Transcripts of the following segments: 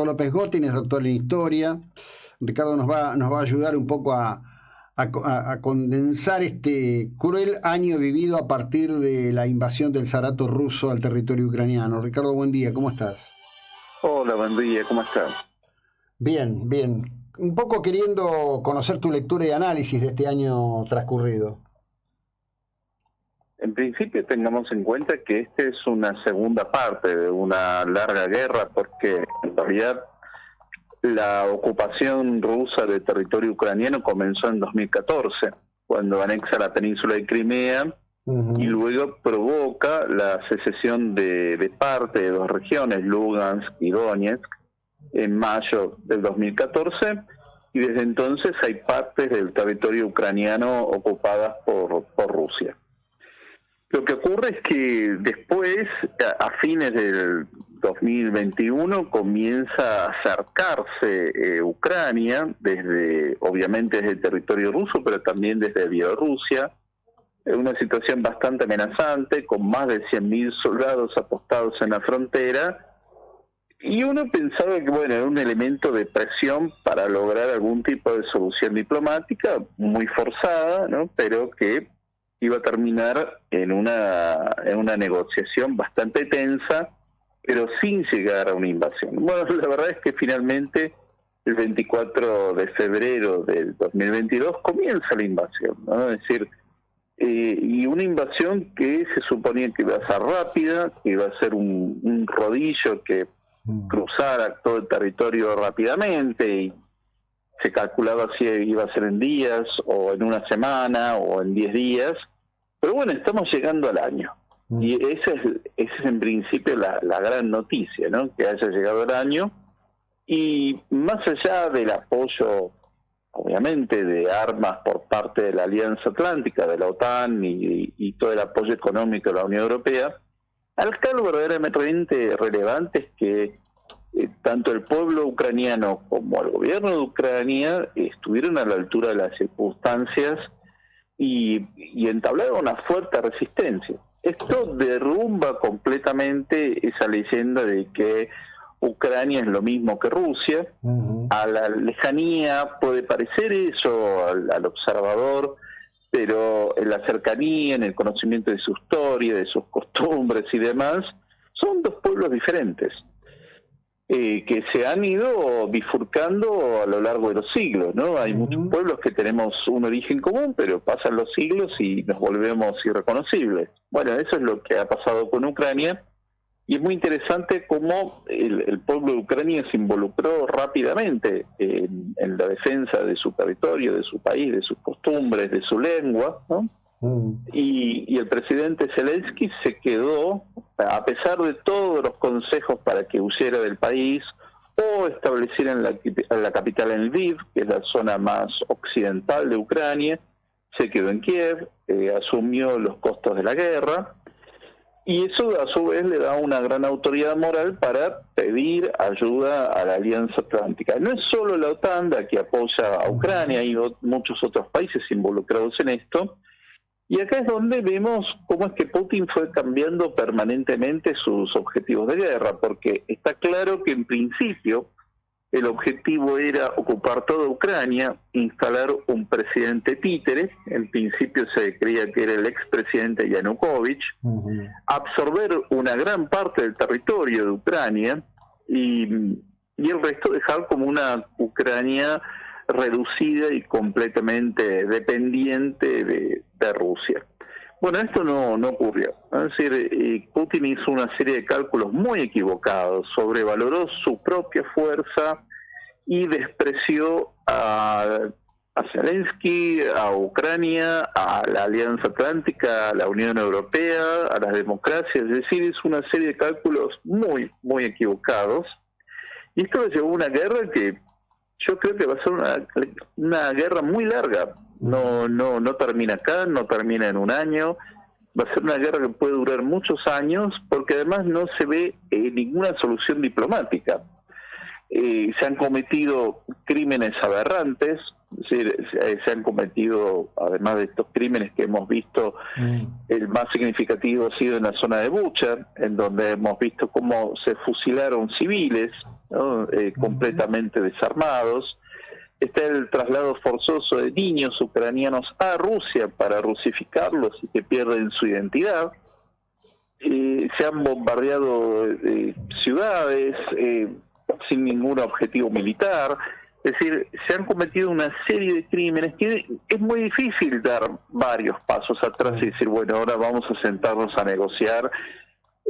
López Gotin es doctor en historia. Ricardo nos va a ayudar un poco a condensar este cruel año vivido a partir de la invasión del zarato ruso al territorio ucraniano. Ricardo, buen día, ¿cómo estás? Hola, buen día, ¿cómo estás? Bien, bien. Un poco queriendo conocer tu lectura y análisis de este año transcurrido. En principio tengamos en cuenta que esta es una segunda parte de una larga guerra, porque en realidad la ocupación rusa del territorio ucraniano comenzó en 2014, cuando anexa la península de Crimea, y luego provoca la secesión de parte de dos regiones, Lugansk y Donetsk, en mayo del 2014, y desde entonces hay partes del territorio ucraniano ocupadas por Rusia. Lo que ocurre es que después, a fines del 2021, comienza a acercarse Ucrania, obviamente desde el territorio ruso, pero también desde Bielorrusia, en una situación bastante amenazante, con más de 100.000 soldados apostados en la frontera, y uno pensaba que, bueno, era un elemento de presión para lograr algún tipo de solución diplomática, muy forzada, ¿no?, pero que iba a terminar en una negociación bastante tensa, pero sin llegar a una invasión. Bueno, la verdad es que finalmente el 24 de febrero del 2022 comienza la invasión, ¿no? Es decir, y una invasión que se suponía que iba a ser rápida, que iba a ser un rodillo que cruzara todo el territorio rápidamente, y se calculaba si iba a ser en días, o en una semana, o en 10 días. Pero bueno, estamos llegando al año. Y esa es en principio la gran noticia, ¿no?, que haya llegado el año. Y más allá del apoyo, obviamente, de armas por parte de la Alianza Atlántica, de la OTAN, y todo el apoyo económico de la Unión Europea, algo verdaderamente relevante es que tanto el pueblo ucraniano como el gobierno de Ucrania estuvieron a la altura de las circunstancias y entablaron una fuerte resistencia. Esto derrumba completamente esa leyenda de que Ucrania es lo mismo que Rusia. A la lejanía puede parecer eso al observador, pero en la cercanía, en el conocimiento de su historia, de sus costumbres y demás, son dos pueblos diferentes, que se han ido bifurcando a lo largo de los siglos, ¿no? Hay muchos pueblos que tenemos un origen común, pero pasan los siglos y nos volvemos irreconocibles. Bueno, eso es lo que ha pasado con Ucrania, y es muy interesante cómo el pueblo de Ucrania se involucró rápidamente en la defensa de su territorio, de su país, de sus costumbres, de su lengua, ¿no? Y el presidente Zelensky se quedó, a pesar de todos los consejos para que huyera del país o estableciera en la capital, en Lviv, que es la zona más occidental de Ucrania. Se quedó en Kiev, asumió los costos de la guerra, y eso a su vez le da una gran autoridad moral para pedir ayuda a la Alianza Atlántica. No es solo la OTAN la que apoya a Ucrania, hay muchos otros países involucrados en esto. Y acá es donde vemos cómo es que Putin fue cambiando permanentemente sus objetivos de guerra, porque está claro que en principio el objetivo era ocupar toda Ucrania, instalar un presidente títere. En principio se creía que era el expresidente Yanukovych, absorber una gran parte del territorio de Ucrania y el resto dejar como una Ucrania reducida y completamente dependiente de Rusia. Bueno, esto no ocurrió. Es decir, Putin hizo una serie de cálculos muy equivocados, sobrevaloró su propia fuerza y despreció a Zelensky, a Ucrania, a la Alianza Atlántica, a la Unión Europea, a las democracias. Es decir, es una serie de cálculos muy, muy equivocados. Y esto le llevó a una guerra que yo creo que va a ser una guerra muy larga. No termina acá, no termina en un año. Va a ser una guerra que puede durar muchos años, porque además no se ve ninguna solución diplomática. Se han cometido crímenes aberrantes, es decir, se han cometido, además de estos crímenes que hemos visto, el más significativo ha sido en la zona de Bucha, en donde hemos visto cómo se fusilaron civiles, ¿no? Completamente desarmados. Está el traslado forzoso de niños ucranianos a Rusia para rusificarlos y que pierden su identidad. Se han bombardeado ciudades sin ningún objetivo militar. Es decir, se han cometido una serie de crímenes que es muy difícil dar varios pasos atrás y decir, bueno, ahora vamos a sentarnos a negociar.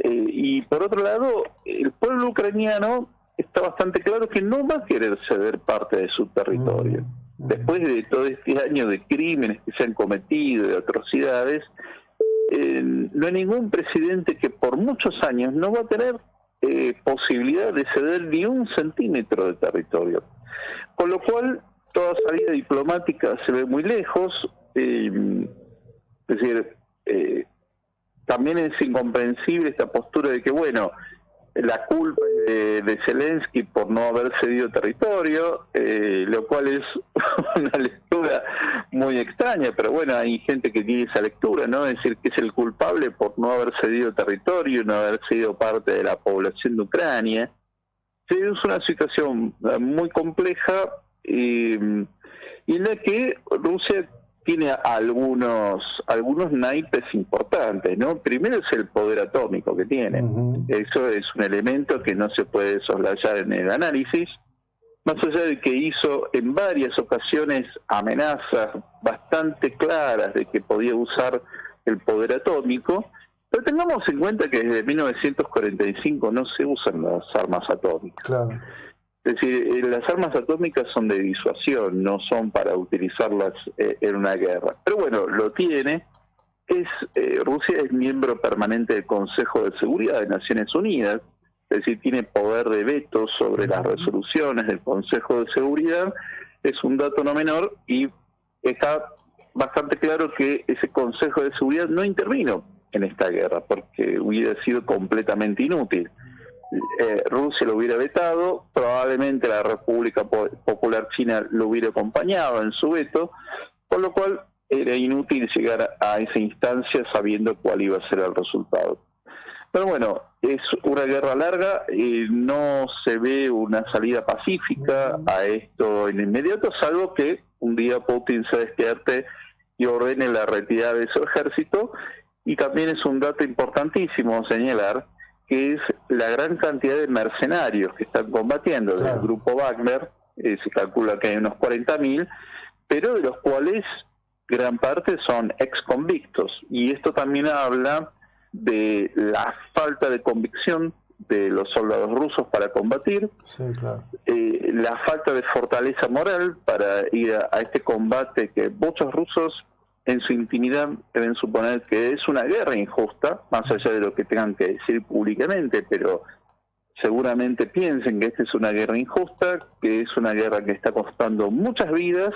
Y por otro lado, el pueblo ucraniano está bastante claro que no va a querer ceder parte de su territorio. Después de todo este año de crímenes que se han cometido, de atrocidades, no hay ningún presidente que por muchos años no va a tener posibilidad de ceder ni un centímetro de territorio. Con lo cual, toda salida diplomática se ve muy lejos. Es decir, también es incomprensible esta postura de que, bueno, la culpa es de Zelensky por no haber cedido territorio, lo cual es una lectura muy extraña, pero bueno, hay gente que tiene esa lectura, ¿no? Es decir, que es el culpable por no haber cedido territorio, no haber sido parte de la población de Ucrania. Sí, es una situación muy compleja y en la que Rusia tiene algunos naipes importantes, ¿no? Primero es el poder atómico que tiene. Eso es un elemento que no se puede soslayar en el análisis, más allá de que hizo en varias ocasiones amenazas bastante claras de que podía usar el poder atómico, pero tengamos en cuenta que desde 1945 no se usan las armas atómicas. Claro. Es decir, las armas atómicas son de disuasión, no son para utilizarlas en una guerra. Pero bueno, lo tiene. Rusia es miembro permanente del Consejo de Seguridad de Naciones Unidas, es decir, tiene poder de veto sobre las resoluciones del Consejo de Seguridad. Es un dato no menor y está bastante claro que ese Consejo de Seguridad no intervino en esta guerra porque hubiera sido completamente inútil. Rusia lo hubiera vetado, probablemente la República Popular China lo hubiera acompañado en su veto, por lo cual era inútil llegar a esa instancia sabiendo cuál iba a ser el resultado. Pero bueno, es una guerra larga y no se ve una salida pacífica a esto en inmediato, salvo que un día Putin se despierte y ordene la retirada de su ejército. Y también es un dato importantísimo señalar que es la gran cantidad de mercenarios que están combatiendo del grupo Wagner. Se calcula que hay unos 40.000, pero de los cuales gran parte son ex-convictos. Y esto también habla de la falta de convicción de los soldados rusos para combatir, la falta de fortaleza moral para ir a este combate que muchos rusos en su intimidad deben suponer que es una guerra injusta, más allá de lo que tengan que decir públicamente, pero seguramente piensen que esta es una guerra injusta, que es una guerra que está costando muchas vidas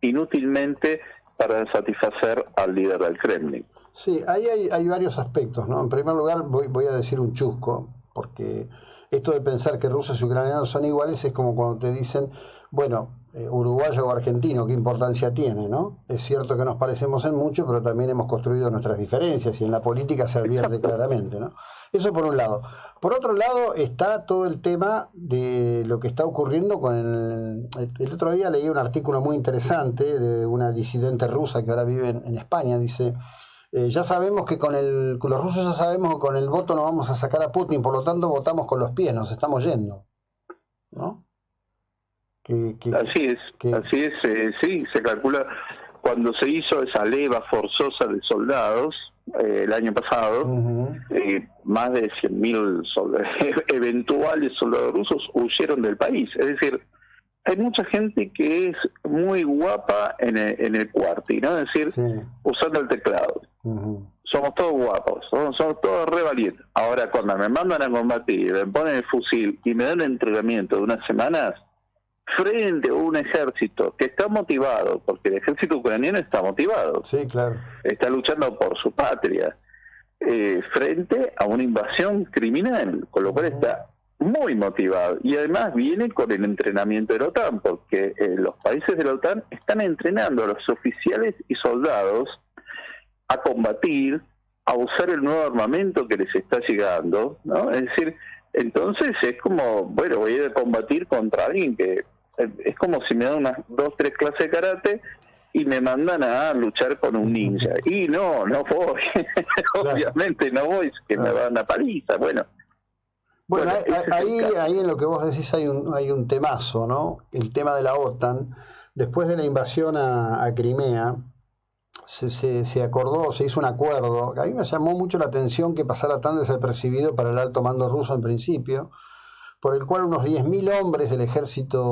inútilmente para satisfacer al líder del Kremlin. Sí, ahí hay varios aspectos, ¿no? En primer lugar voy a decir un chusco, porque esto de pensar que rusos y ucranianos son iguales es como cuando te dicen, bueno, uruguayo o argentino, ¿qué importancia tiene, no? Es cierto que nos parecemos en mucho, pero también hemos construido nuestras diferencias y en la política se advierte claramente, ¿no? Eso por un lado. Por otro lado está todo el tema de lo que está ocurriendo con el otro día leí un artículo muy interesante de una disidente rusa que ahora vive en España, dice... ya sabemos que los rusos ya sabemos que con el voto no vamos a sacar a Putin, por lo tanto votamos con los pies, nos estamos yendo, ¿no? Así es, sí, se calcula cuando se hizo esa leva forzosa de soldados el año pasado, más de 100.000 eventuales soldados rusos huyeron del país, es decir, hay mucha gente que es muy guapa en el cuarti, ¿no? Es decir, usando el teclado. Somos todos guapos, somos todos re valientes. Ahora, cuando me mandan a combatir, me ponen el fusil y me dan un entrenamiento de unas semanas frente a un ejército que está motivado, porque el ejército ucraniano está motivado. Sí, claro. Está luchando por su patria, frente a una invasión criminal, con lo cual está muy motivado y además viene con el entrenamiento de la OTAN, porque los países de la OTAN están entrenando a los oficiales y soldados a combatir, a usar el nuevo armamento que les está llegando, ¿no? Es decir, Entonces es como, bueno, voy a ir a combatir contra alguien que es como si me dan unas 2, 3 clases de karate y me mandan a luchar con un ninja. Y no voy. Obviamente no voy, que me va a una paliza. Bueno, ahí en lo que vos decís hay un temazo, ¿no? El tema de la OTAN. Después de la invasión a Crimea, se acordó, se hizo un acuerdo. A mí me llamó mucho la atención que pasara tan desapercibido para el alto mando ruso en principio, por el cual unos 10.000 hombres del ejército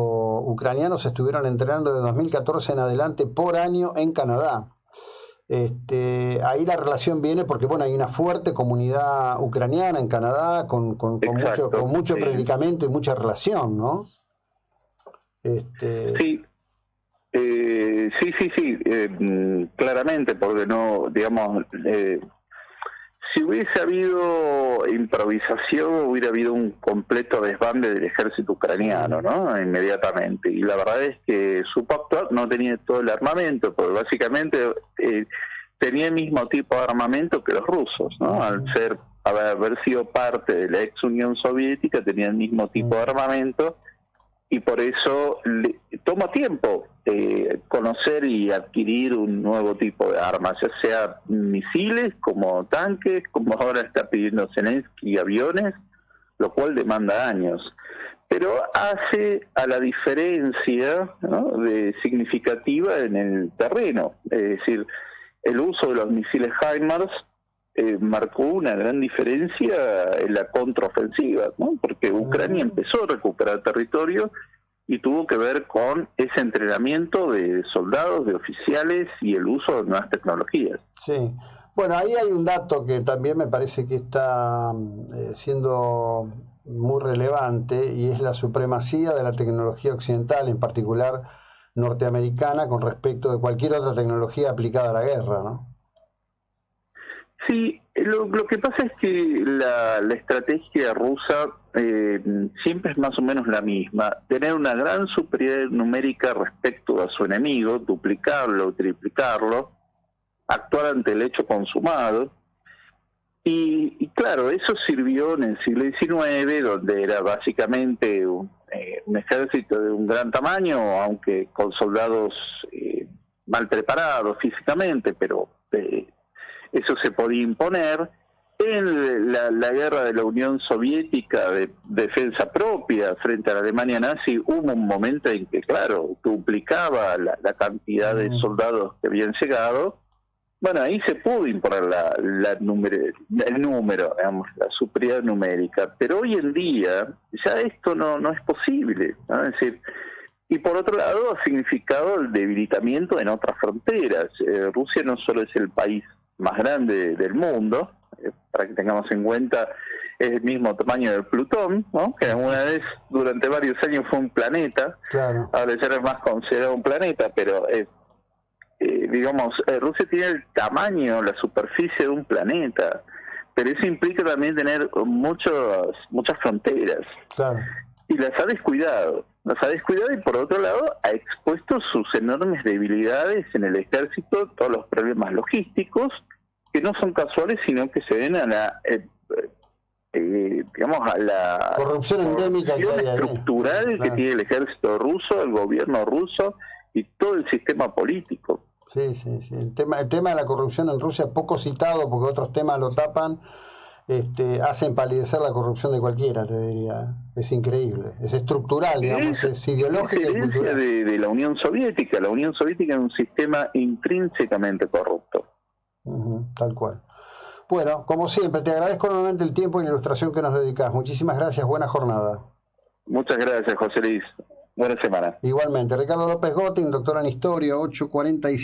ucraniano se estuvieron entrenando de 2014 en adelante por año en Canadá. Ahí la relación viene porque bueno, hay una fuerte comunidad ucraniana en Canadá con mucho predicamento y mucha relación, ¿no? Sí. Sí, claramente, porque no, digamos, si hubiese habido improvisación, hubiera habido un completo desbande del ejército ucraniano, ¿no? Inmediatamente. Y la verdad es que supo actuar, no tenía todo el armamento, porque básicamente tenía el mismo tipo de armamento que los rusos, ¿no? Al haber sido parte de la ex Unión Soviética, tenía el mismo tipo de armamento. Y por eso toma tiempo conocer y adquirir un nuevo tipo de armas, ya sea misiles, como tanques, como ahora está pidiendo Zelensky, aviones, lo cual demanda años. Pero hace a la diferencia, ¿no?, significativa en el terreno. Es decir, el uso de los misiles HIMARS marcó una gran diferencia en la contraofensiva, ¿no? Porque Ucrania empezó a recuperar territorio y tuvo que ver con ese entrenamiento de soldados, de oficiales y el uso de nuevas tecnologías. Sí. Bueno, ahí hay un dato que también me parece que está siendo muy relevante, y es la supremacía de la tecnología occidental, en particular norteamericana, con respecto de cualquier otra tecnología aplicada a la guerra, ¿no? Sí, lo que pasa es que la estrategia rusa siempre es más o menos la misma: tener una gran superioridad numérica respecto a su enemigo, duplicarlo, triplicarlo, actuar ante el hecho consumado. Y claro, eso sirvió en el siglo XIX, donde era básicamente un ejército de un gran tamaño, aunque con soldados mal preparados físicamente, pero eso se podía imponer. En la guerra de la Unión Soviética de defensa propia frente a la Alemania nazi, hubo un momento en que, claro, duplicaba la cantidad de soldados que habían llegado. Bueno, ahí se pudo imponer el número, digamos, la superioridad numérica. Pero hoy en día ya esto no es posible, ¿no? Es decir, y por otro lado ha significado el debilitamiento en otras fronteras. Rusia no solo es el país más grande del mundo, para que tengamos en cuenta, es el mismo tamaño del Plutón, ¿no?, que alguna vez durante varios años fue un planeta. Claro. Ahora ya no es más considerado un planeta, pero digamos, Rusia tiene el tamaño, la superficie de un planeta, pero eso implica también tener muchas fronteras. Claro. Y las ha descuidado, y por otro lado ha expuesto sus enormes debilidades en el ejército, todos los problemas logísticos, que no son casuales, sino que se ven a la a la corrupción endémica estructural que tiene el ejército ruso, el gobierno ruso y todo el sistema político. Sí. El tema de la corrupción en Rusia, poco citado porque otros temas lo tapan, hacen palidecer la corrupción de cualquiera, te diría. Es increíble, es estructural, digamos, es ideológica y cultural. De la Unión Soviética. La Unión Soviética es un sistema intrínsecamente corrupto. Tal cual. Bueno, como siempre, te agradezco enormemente el tiempo y la ilustración que nos dedicás. Muchísimas gracias, buena jornada. Muchas gracias, José Luis. Buena semana. Igualmente. Ricardo López Gotting, doctor en Historia, 8:45.